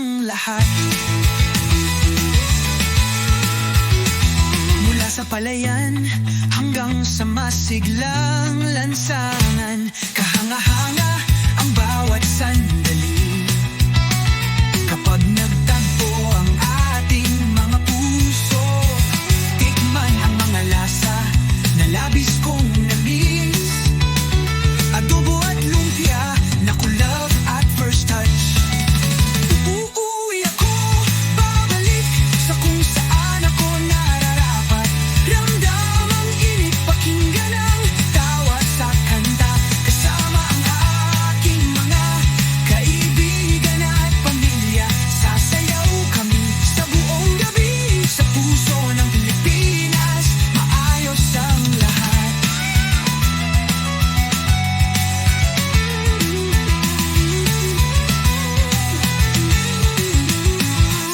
ang lahat. Mula sa palayan hanggang sa masiglang lansangan, kahanga-hanga ang bawat sandali. Kapag nagtagpo ang ating mga puso, tikman ang mga lasa na labis kong namiss. Adobo at lumpia na kulab at first touch. Uuwi ako, babalik sa kung saan ako nararapat. Ramdam ang init, pakinggan ang tawat sa kanta. Kasama ang aking mga kaibigan at pamilya. Sasayaw kami sa buong gabi, sa puso ng Pilipinas. Maayos ang lahat.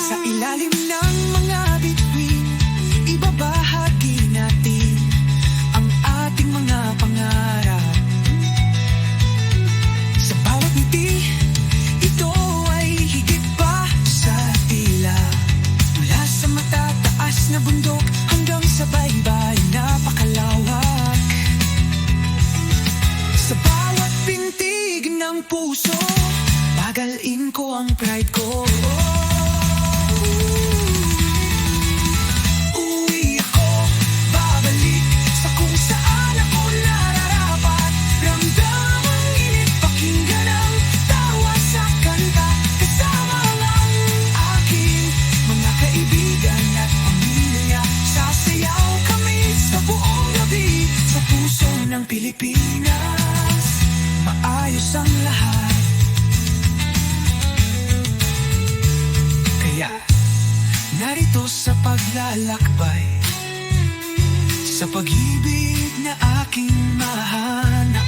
Sa ilalim ng mga bituin, ibabahagi natin ang ating mga pangarap. Sa bawat ngiti, ito ay higit pa sa tila. Mula sa matataas na bundok hanggang sa baybay napakalawak. Sa bawat pintig ng puso, pagalin ko ang pride ko. Uwi ako, babalik sa kung saan ako nararapat. Ramdam ang init, pakinggan ang tawa sa kanta. Kasama ang aking mga kaibigan at pamilya. Sasayaw kami sa buong gabi, sa puso ng Pilipinas. Maayos ang lahat. Kaya narito sa paglalakbay, sa pag-ibig na aking mahanap.